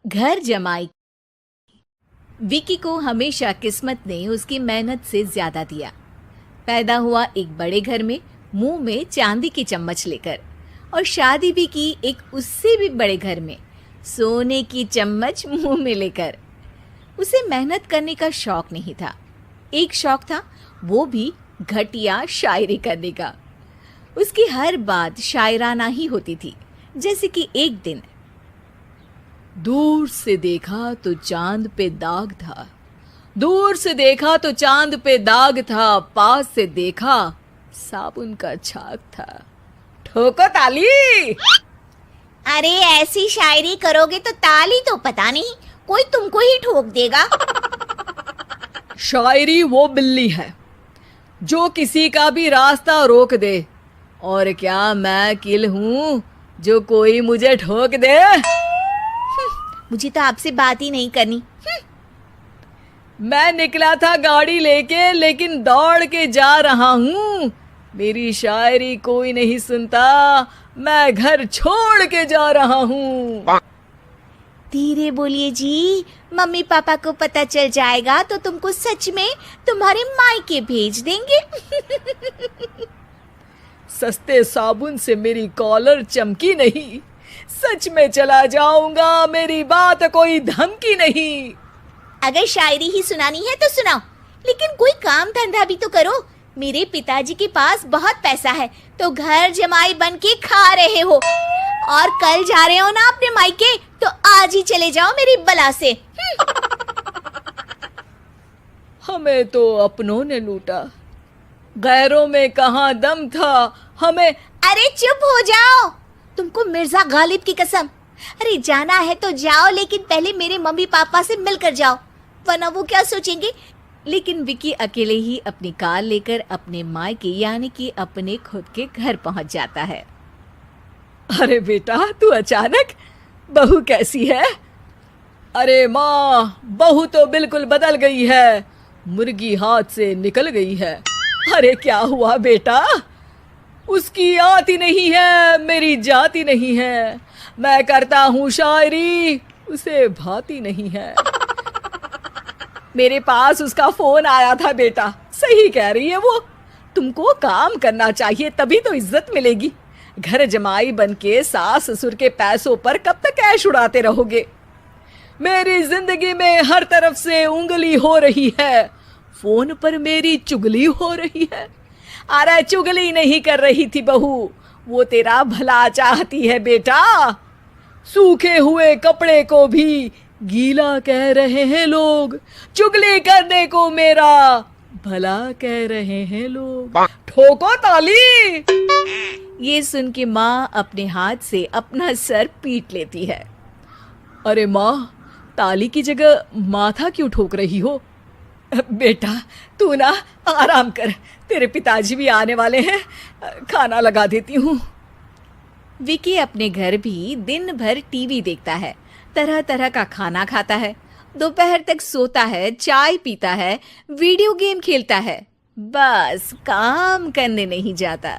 घर जमाई। विकी को हमेशा किस्मत ने उसकी मेहनत से ज्यादा दिया। पैदा हुआ एक बड़े घर में, मुंह में चांदी की चम्मच लेकर, और शादी भी की एक उससे भी बड़े घर में, सोने की चम्मच मुंह में लेकर। उसे मेहनत करने का शौक नहीं था। एक शौक था, वो भी घटिया शायरी करने का। उसकी हर बात शायराना ही होती थी। जैसे कि एक दिन, दूर से देखा तो चांद पे दाग था, दूर से देखा तो चांद पे दाग था, पास से देखा साबुन का छाग था। ठोको ताली। अरे ऐसी शायरी करोगे तो ताली तो पता नहीं, कोई तुमको ही ठोक देगा। शायरी वो बिल्ली है जो किसी का भी रास्ता रोक दे, और क्या मैं किल हूं जो कोई मुझे ठोक दे। मुझे तो आपसे बात ही नहीं करनी। मैं निकला था गाड़ी लेके, लेकिन दौड़ के जा रहा हूँ। मेरी शायरी कोई नहीं सुनता, मैं घर छोड़ के जा रहा हूँ। धीरे बोलिए जी, मम्मी पापा को पता चल जाएगा तो तुमको सच में तुम्हारे मायके भेज देंगे। सस्ते साबुन से मेरी कॉलर चमकी नहीं, सच में चला जाऊंगा, मेरी बात कोई धमकी नहीं। अगर शायरी ही सुनानी है तो सुनाओ, लेकिन कोई काम धंधा भी तो करो। मेरे पिताजी के पास बहुत पैसा है, तो घर जमाई बन के खा रहे हो, और कल जा रहे हो ना अपने मायके, तो आज ही चले जाओ मेरी बला से। हमें तो अपनों ने लूटा, गैरों में कहाँ दम था हमें। अरे चुप हो जाओ, तुमको मिर्जा गालिब की कसम। अरे जाना है तो जाओ, लेकिन पहले मेरे मम्मी पापा से मिलकर जाओ, वरना वो क्या सोचेंगे। लेकिन विकी अकेले ही अपनी कार लेकर अपने मायके यानी कि अपने खुद के घर पहुंच जाता है। अरे बेटा, तू अचानक, बहू कैसी है? अरे माँ, बहू तो बिल्कुल बदल गई है, मुर्गी हाथ से निकल गई है। अरे क्या हुआ बेटा? उसकी आती नहीं है, मेरी जाती नहीं है। मैं करता हूँ शायरी, उसे भाती नहीं है। मेरे पास उसका फोन आया था बेटा, सही कह रही है वो। तुमको काम करना चाहिए, तभी तो इज्जत मिलेगी। घर जमाई बनके सास ससुर के पैसों पर कब तक ऐश उड़ाते रहोगे? मेरी जिंदगी में हर तरफ से उंगली हो रही है, फोन पर मेरी चुगली हो रही है। अरे चुगली नहीं कर रही थी बहू, वो तेरा भला चाहती है बेटा। सूखे हुए कपड़े को भी गीला कह रहे हैं लोग, चुगली करने को मेरा भला कह रहे हैं लोग। ठोको ताली। ये सुन के माँ अपने हाथ से अपना सर पीट लेती है। अरे माँ, ताली की जगह माथा क्यों ठोक रही हो? बेटा तू ना आराम कर, तेरे पिताजी भी आने वाले हैं, खाना लगा देती हूँ। विकी अपने घर भी दिन भर टीवी देखता है, तरह तरह का खाना खाता है, दोपहर तक सोता है, चाय पीता है, वीडियो गेम खेलता है, बस काम करने नहीं जाता।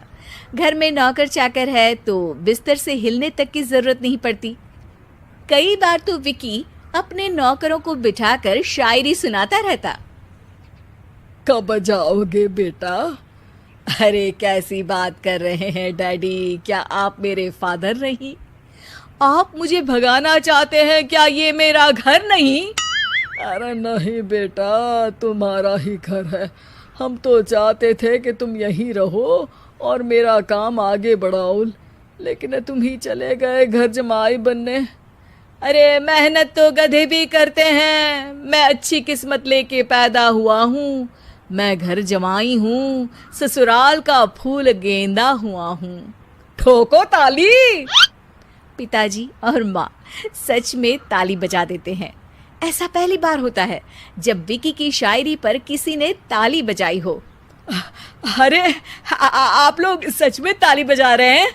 घर में नौकर चाकर है तो बिस्तर से हिलने तक की जरूरत नहीं पड़ती। कई बार तो विकी अपने नौकरों को बिठाकर शायरी सुनाता रहता। कब जाओगे बेटा? अरे कैसी बात कर रहे हैं डैडी, क्या आप मेरे फादर नहीं? आप मुझे भगाना चाहते हैं क्या? ये मेरा घर नहीं। अरे नहीं बेटा, तुम्हारा ही घर है। हम तो चाहते थे कि तुम यहीं रहो और मेरा काम आगे बढ़ाओ, लेकिन तुम ही चले गए घर जमाई बनने। अरे मेहनत तो गधे भी करते हैं, मैं अच्छी किस्मत लेके पैदा हुआ हूँ, मैं घर जमाई हूँ, ससुराल का फूल गेंदा हुआ हूँ। ठोको ताली। पिताजी और माँ सच में ताली बजा देते हैं। ऐसा पहली बार होता है जब विकी की शायरी पर किसी ने ताली बजाई हो। अरे आप लोग सच में ताली बजा रहे हैं?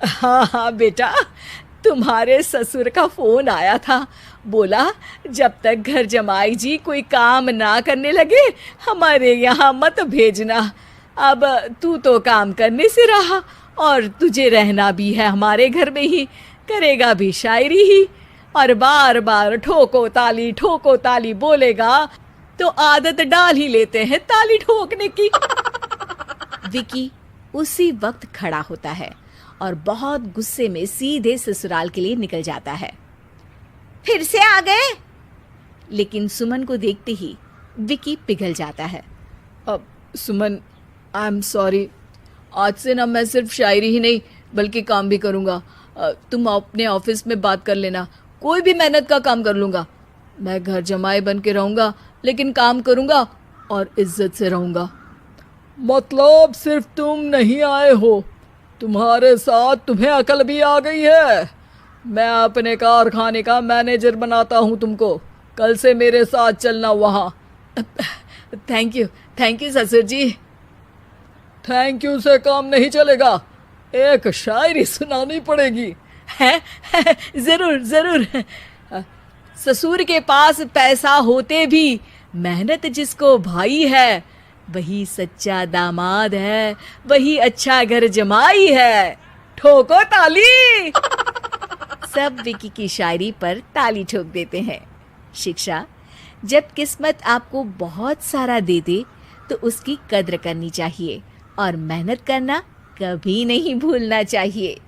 हाँ हाँ बेटा, तुम्हारे ससुर का फोन आया था, बोला जब तक घर जमाई जी कोई काम ना करने लगे हमारे यहाँ मत भेजना। अब तू तो काम करने से रहा और तुझे रहना भी है हमारे घर में ही, करेगा भी शायरी ही। और बार बार ठोको ताली बोलेगा तो आदत डाल ही लेते हैं ताली ठोकने की। विकी उसी वक्त खड़ा होता है और बहुत गुस्से में सीधे ससुराल के लिए निकल जाता है। फिर से आ गए? लेकिन सुमन को देखते ही विकी पिघल जाता है। अब सुमन, आई एम सॉरी, आज से ना मैं सिर्फ शायरी ही नहीं बल्कि काम भी करूँगा। तुम अपने ऑफिस में बात कर लेना, कोई भी मेहनत का काम कर लूँगा। मैं घर जमाई बन के रहूँगा लेकिन काम करूँगा और इज्जत से रहूँगा। मतलब सिर्फ तुम नहीं आए हो, तुम्हारे साथ तुम्हें अकल भी आ गई है। मैं अपने कारखाने का मैनेजर बनाता हूँ तुमको, कल से मेरे साथ चलना वहाँ। थैंक यू ससुर जी। थैंक यू से काम नहीं चलेगा, एक शायरी सुनानी पड़ेगी। है जरूर। ससुर के पास पैसा होते भी मेहनत जिसको भाई है, वही सच्चा दामाद है, वही अच्छा घर जमाई है। ठोको ताली। सब विकी की शायरी पर ताली ठोक देते हैं। शिक्षा, जब किस्मत आपको बहुत सारा दे दे तो उसकी कद्र करनी चाहिए और मेहनत करना कभी नहीं भूलना चाहिए।